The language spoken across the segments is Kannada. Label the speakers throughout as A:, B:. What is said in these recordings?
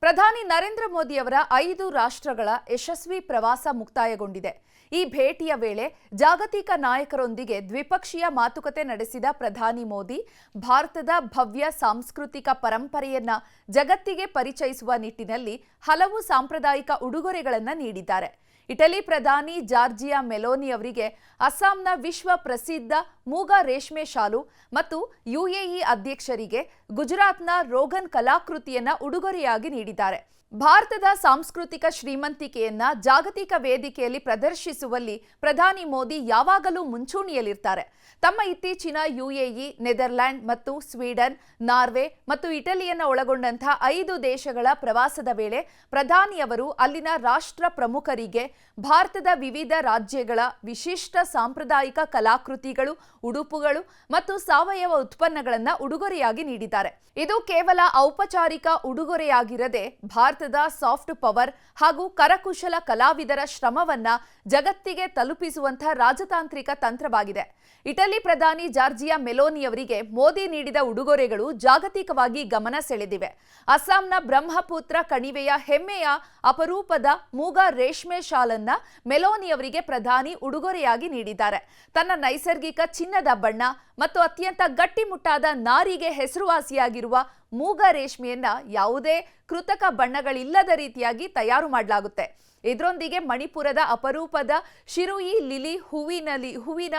A: ಪ್ರಧಾನಿ ನರೇಂದ್ರ ಮೋದಿ ಅವರ 5 ರಾಷ್ಟ್ರಗಳ ಯಶಸ್ವಿ ಪ್ರವಾಸ ಮುಕ್ತಾಯಗೊಂಡಿದೆ. ಈ ಭೇಟಿಯ ವೇಳೆ ಜಾಗತಿಕ ನಾಯಕರೊಂದಿಗೆ ದ್ವಿಪಕ್ಷೀಯ ಮಾತುಕತೆ ನಡೆಸಿದ ಪ್ರಧಾನಿ ಮೋದಿ ಭಾರತದ ಭವ್ಯ ಸಾಂಸ್ಕೃತಿಕ ಪರಂಪರೆಯನ್ನ ಜಗತ್ತಿಗೆ ಪರಿಚಯಿಸುವ ನಿಟ್ಟಿನಲ್ಲಿ ಹಲವು ಸಾಂಪ್ರದಾಯಿಕ ಉಡುಗೊರೆಗಳನ್ನು ನೀಡಿದ್ದಾರೆ. ಇಟಲಿ ಪ್ರಧಾನಿ ಜಾರ್ಜಿಯಾ ಮೆಲೋನಿ ಅವರಿಗೆ ಅಸ್ಸಾಂನ ವಿಶ್ವ ಪ್ರಸಿದ್ಧ ಮೂಗಾ ರೇಷ್ಮೆ ಶಾಲು ಮತ್ತು ಯುಎಇ ಅಧ್ಯಕ್ಷರಿಗೆ ಗುಜರಾತ್ನ ರೋಗನ್ ಕಲಾಕೃತಿಯನ್ನ ಉಡುಗೊರೆಯಾಗಿ ನೀಡಿದ್ದಾರೆ. ಭಾರತದ ಸಾಂಸ್ಕೃತಿಕ ಶ್ರೀಮಂತಿಕೆಯನ್ನ ಜಾಗತಿಕ ವೇದಿಕೆಯಲ್ಲಿ ಪ್ರದರ್ಶಿಸುವಲ್ಲಿ ಪ್ರಧಾನಿ ಮೋದಿ ಯಾವಾಗಲೂ ಮುಂಚೂಣಿಯಲ್ಲಿರ್ತಾರೆ. ತಮ್ಮ ಇತ್ತೀಚಿನ ಯುಎಇ, ನೆದರ್ಲ್ಯಾಂಡ್ ಮತ್ತು ಸ್ವೀಡನ್, ನಾರ್ವೆ ಮತ್ತು ಇಟಲಿಯನ್ನ ಒಳಗೊಂಡಂತಹ 5 ದೇಶಗಳ ಪ್ರವಾಸದ ವೇಳೆ ಪ್ರಧಾನಿಯವರು ಅಲ್ಲಿನ ರಾಷ್ಟ್ರ ಪ್ರಮುಖರಿಗೆ ಭಾರತದ ವಿವಿಧ ರಾಜ್ಯಗಳ ವಿಶಿಷ್ಟ ಸಾಂಪ್ರದಾಯಿಕ ಕಲಾಕೃತಿಗಳು, ಉಡುಪುಗಳು ಮತ್ತು ಸಾವಯವ ಉತ್ಪನ್ನಗಳನ್ನು ಉಡುಗೊರೆಯಾಗಿ ನೀಡಿದ್ದಾರೆ. ಇದು ಕೇವಲ ಔಪಚಾರಿಕ ಉಡುಗೊರೆಯಾಗಿರದೆ ಭಾರತದ ಸಾಫ್ಟ್ ಪವರ್ ಹಾಗೂ ಕರಕುಶಲ ಕಲಾವಿದರ ಶ್ರಮವನ್ನ ಜಗತ್ತಿಗೆ ತಲುಪಿಸುವಂತಹ ರಾಜತಾಂತ್ರಿಕ ತಂತ್ರವಾಗಿದೆ. ಇಟಲಿ ಪ್ರಧಾನಿ ಜಾರ್ಜಿಯಾ ಮೆಲೋನಿಯವರಿಗೆ ಮೋದಿ ನೀಡಿದ ಉಡುಗೊರೆಗಳು ಜಾಗತಿಕವಾಗಿ ಗಮನ ಸೆಳೆದಿವೆ. ಅಸ್ಸಾಂನ ಬ್ರಹ್ಮಪುತ್ರ ಕಣಿವೆಯ ಹೆಮ್ಮೆಯ ಅಪರೂಪದ ಮೂಗಾ ರೇಷ್ಮೆ ಶಾಲನ್ನ ಮೆಲೋನಿಯವರಿಗೆ ಪ್ರಧಾನಿ ಉಡುಗೊರೆಯಾಗಿ ನೀಡಿದ್ದಾರೆ. ತನ್ನ ನೈಸರ್ಗಿಕ ಚಿನ್ನದ ಬಣ್ಣ ಮತ್ತು ಅತ್ಯಂತ ಗಟ್ಟಿಮುಟ್ಟಾದ ನಾರಿಗೆ ಹೆಸರುವಾಸಿಯಾಗಿರುವ ಮೂಗಾ ರೇಷ್ಮೆಯನ್ನ ಯಾವುದೇ ಕೃತಕ ಬಣ್ಣಗಳಿಲ್ಲದ ರೀತಿಯಾಗಿ ತಯಾರು ಮಾಡಲಾಗುತ್ತೆ. ಇದರೊಂದಿಗೆ ಮಣಿಪುರದ ಅಪರೂಪದ ಶಿರುಯಿ ಲಿಲಿ ಹೂವಿನ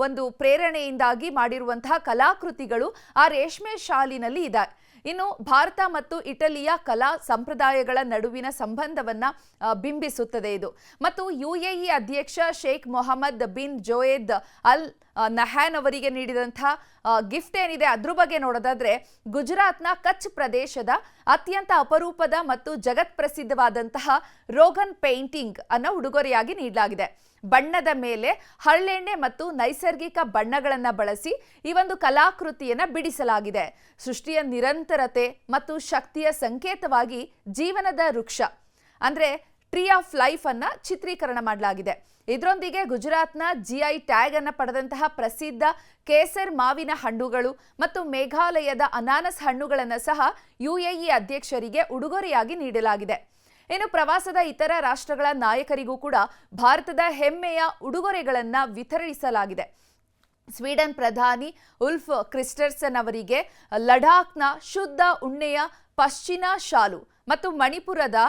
A: ಒಂದು ಪ್ರೇರಣೆಯಿಂದಾಗಿ ಮಾಡಿರುವಂತಹ ಕಲಾಕೃತಿಗಳು ಆ ರೇಷ್ಮೆ ಶಾಲಿನಲ್ಲಿ ಇದೆ. ಇನ್ನು ಭಾರತ ಮತ್ತು ಇಟಲಿಯ ಕಲಾ ಸಂಪ್ರದಾಯಗಳ ನಡುವಿನ ಸಂಬಂಧವನ್ನ ಬಿಂಬಿಸುತ್ತದೆ ಇದು. ಮತ್ತು ಯುಎಇ ಅಧ್ಯಕ್ಷ Sheikh Mohammed bin ಜೋಯೆದ್ Al Nahyan ಅವರಿಗೆ ನೀಡಿದಂತಹ ಗಿಫ್ಟ್ ಏನಿದೆ ಅದ್ರ ಬಗ್ಗೆ ನೋಡೋದಾದ್ರೆ ಗುಜರಾತ್ನ ಕಚ್ ಪ್ರದೇಶದ ಅತ್ಯಂತ ಅಪರೂಪದ ಮತ್ತು ಜಗತ್ ಪ್ರಸಿದ್ಧವಾದಂತಹ ರೋಗನ್ ಪೇಂಟಿಂಗ್ ಅನ್ನು ಉಡುಗೊರೆಯಾಗಿ ನೀಡಲಾಗಿದೆ. ಬಣ್ಣದ ಮೇಲೆ ಹರಳೆಣ್ಣೆ ಮತ್ತು ನೈಸರ್ಗಿಕ ಬಣ್ಣಗಳನ್ನು ಬಳಸಿ ಈ ಒಂದು ಕಲಾಕೃತಿಯನ್ನು ಬಿಡಿಸಲಾಗಿದೆ. ಸೃಷ್ಟಿಯ ನಿರಂತರತೆ ಮತ್ತು ಶಕ್ತಿಯ ಸಂಕೇತವಾಗಿ ಜೀವನದ ವೃಕ್ಷ ಅಂದ್ರೆ ಟ್ರೀ ಆಫ್ ಲೈಫ್ ಅನ್ನ ಚಿತ್ರೀಕರಣ ಮಾಡಲಾಗಿದೆ. ಇದರೊಂದಿಗೆ ಗುಜರಾತ್ನ ಜಿಐ ಟ್ಯಾಗ್ ಅನ್ನು ಪಡೆದಂತಹ ಪ್ರಸಿದ್ಧ ಕೇಸರ್ ಮಾವಿನ ಹಣ್ಣುಗಳು ಮತ್ತು ಮೇಘಾಲಯದ ಅನಾನಸ್ ಹಣ್ಣುಗಳನ್ನು ಸಹ ಯುಎಇ ಅಧ್ಯಕ್ಷರಿಗೆ ಉಡುಗೊರೆಯಾಗಿ ನೀಡಲಾಗಿದೆ. ಇನ್ನು ಪ್ರವಾಸದ ಇತರ ರಾಷ್ಟ್ರಗಳ ನಾಯಕರಿಗೂ ಕೂಡ ಭಾರತದ ಹೆಮ್ಮೆಯ ಉಡುಗೊರೆಗಳನ್ನು ವಿತರಿಸಲಾಗಿದೆ. ಸ್ವೀಡನ್ ಪ್ರಧಾನಿ ಉಲ್ಫ್ ಕ್ರಿಸ್ಟರ್ಸನ್ ಅವರಿಗೆ ಲಡಾಖ್ನ ಶುದ್ಧ ಉಣ್ಣೆಯ ಪಶ್ಚಿಮ ಶಾಲು ಮತ್ತು ಮಣಿಪುರದ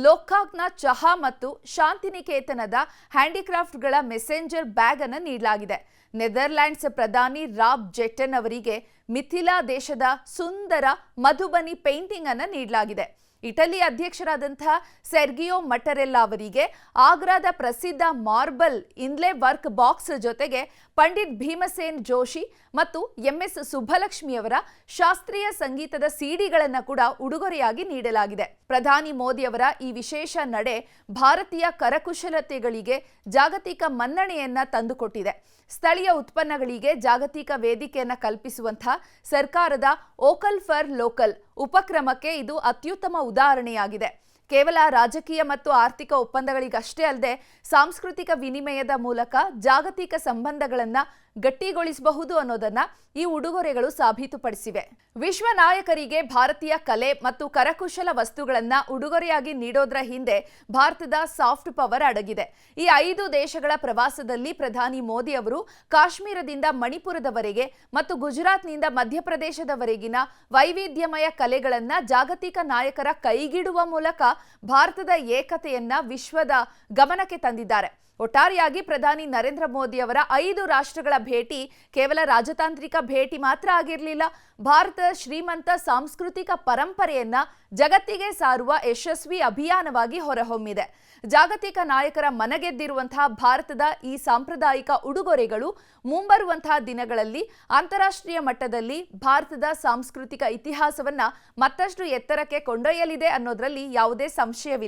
A: ಲೋಕಾಕ್ನ ಚಹಾ ಮತ್ತು ಶಾಂತಿನಿಕೇತನದ ಹ್ಯಾಂಡಿಕ್ರಾಫ್ಟ್ಗಳ ಮೆಸೆಂಜರ್ ಬ್ಯಾಗ್ ಅನ್ನು ನೀಡಲಾಗಿದೆ. ನೆದರ್ಲ್ಯಾಂಡ್ಸ್ ಪ್ರಧಾನಿ ರಾಬ್ ಜೆಟ್ಟನ್ ಅವರಿಗೆ ಮಿಥಿಲಾ ದೇಶದ ಸುಂದರ ಮಧುಬನಿ ಪೇಂಟಿಂಗ್ ಅನ್ನು ನೀಡಲಾಗಿದೆ. ಇಟಲಿ ಅಧ್ಯಕ್ಷರಾದಂತಹ ಸೆರ್ಗಿಯೋ ಮಟರೆಲ್ಲಾ ಅವರಿಗೆ ಆಗ್ರಾದ ಪ್ರಸಿದ್ಧ ಮಾರ್ಬಲ್ ಇನ್ಲೆ ವರ್ಕ್ ಬಾಕ್ಸ್ ಜೊತೆಗೆ ಪಂಡಿತ್ ಭೀಮಸೇನ್ ಜೋಶಿ ಮತ್ತು ಎಂಎಸ್ ಸುಬ್ಬಲಕ್ಷ್ಮಿಯವರ ಶಾಸ್ತ್ರೀಯ ಸಂಗೀತದ ಸಿಡಿಗಳನ್ನು ಕೂಡ ಉಡುಗೊರೆಯಾಗಿ ನೀಡಲಾಗಿದೆ. ಪ್ರಧಾನಿ ಮೋದಿ ಅವರ ಈ ವಿಶೇಷ ನಡೆ ಭಾರತೀಯ ಕರಕುಶಲತೆಗಳಿಗೆ ಜಾಗತಿಕ ಮನ್ನಣೆಯನ್ನ ತಂದುಕೊಟ್ಟಿದೆ. ಸ್ಥಳೀಯ ಉತ್ಪನ್ನಗಳಿಗೆ ಜಾಗತಿಕ ವೇದಿಕೆಯನ್ನು ಕಲ್ಪಿಸುವಂತಹ ಸರ್ಕಾರದ ವೋಕಲ್ ಫಾರ್ ಲೋಕಲ್ ಉಪಕ್ರಮಕ್ಕೆ ಇದು ಅತ್ಯುತ್ತಮ ಉದಾಹರಣೆಯಾಗಿದೆ. ಕೇವಲ ರಾಜಕೀಯ ಮತ್ತು ಆರ್ಥಿಕ ಒಪ್ಪಂದಗಳಿಗಷ್ಟೇ ಅಲ್ಲದೆ ಸಾಂಸ್ಕೃತಿಕ ವಿನಿಮಯದ ಮೂಲಕ ಜಾಗತಿಕ ಸಂಬಂಧಗಳನ್ನು ಗಟ್ಟಿಗೊಳಿಸಬಹುದು ಅನ್ನೋದನ್ನ ಈ ಉಡುಗೊರೆಗಳು ಸಾಬೀತುಪಡಿಸಿವೆ. ವಿಶ್ವ ನಾಯಕರಿಗೆ ಭಾರತೀಯ ಕಲೆ ಮತ್ತು ಕರಕುಶಲ ವಸ್ತುಗಳನ್ನ ಉಡುಗೊರೆಯಾಗಿ ನೀಡೋದ್ರ ಹಿಂದೆ ಭಾರತದ ಸಾಫ್ಟ್ ಪವರ್ ಅಡಗಿದೆ. ಈ 5 ದೇಶಗಳ ಪ್ರವಾಸದಲ್ಲಿ ಪ್ರಧಾನಿ ಮೋದಿ ಅವರು ಕಾಶ್ಮೀರದಿಂದ ಮಣಿಪುರದವರೆಗೆ ಮತ್ತು ಗುಜರಾತ್ನಿಂದ ಮಧ್ಯಪ್ರದೇಶದವರೆಗಿನ ವೈವಿಧ್ಯಮಯ ಕಲೆಗಳನ್ನ ಜಾಗತಿಕ ನಾಯಕರ ಕೈಗಿಡುವ ಮೂಲಕ ಭಾರತದ ಏಕತೆಯನ್ನ ವಿಶ್ವದ ಗಮನಕ್ಕೆ ತಂದಿದ್ದಾರೆ. ಒಟ್ಟಾರೆಯಾಗಿ ಪ್ರಧಾನಿ ನರೇಂದ್ರ ಮೋದಿ ಅವರ 5 ರಾಷ್ಟ್ರಗಳ ಭೇಟಿ ಕೇವಲ ರಾಜತಾಂತ್ರಿಕ ಭೇಟಿ ಮಾತ್ರ ಆಗಿರಲಿಲ್ಲ. ಭಾರತದ ಶ್ರೀಮಂತ ಸಾಂಸ್ಕೃತಿಕ ಪರಂಪರೆಯನ್ನ ಜಗತ್ತಿಗೆ ಸಾರುವ ಯಶಸ್ವಿ ಅಭಿಯಾನವಾಗಿ ಹೊರಹೊಮ್ಮಿದೆ. ಜಾಗತಿಕ ನಾಯಕರ ಮನಗೆದ್ದಿರುವಂತಹ ಭಾರತದ ಈ ಸಾಂಪ್ರದಾಯಿಕ ಉಡುಗೊರೆಗಳು ಮುಂಬರುವಂತಹ ದಿನಗಳಲ್ಲಿ ಅಂತಾರಾಷ್ಟ್ರೀಯ ಮಟ್ಟದಲ್ಲಿ ಭಾರತದ ಸಾಂಸ್ಕೃತಿಕ ಇತಿಹಾಸವನ್ನ ಮತ್ತಷ್ಟು ಎತ್ತರಕ್ಕೆ ಕೊಂಡೊಯ್ಯಲಿದೆ ಅನ್ನೋದ್ರಲ್ಲಿ ಯಾವುದೇ ಸಂಶಯವಿಲ್ಲ.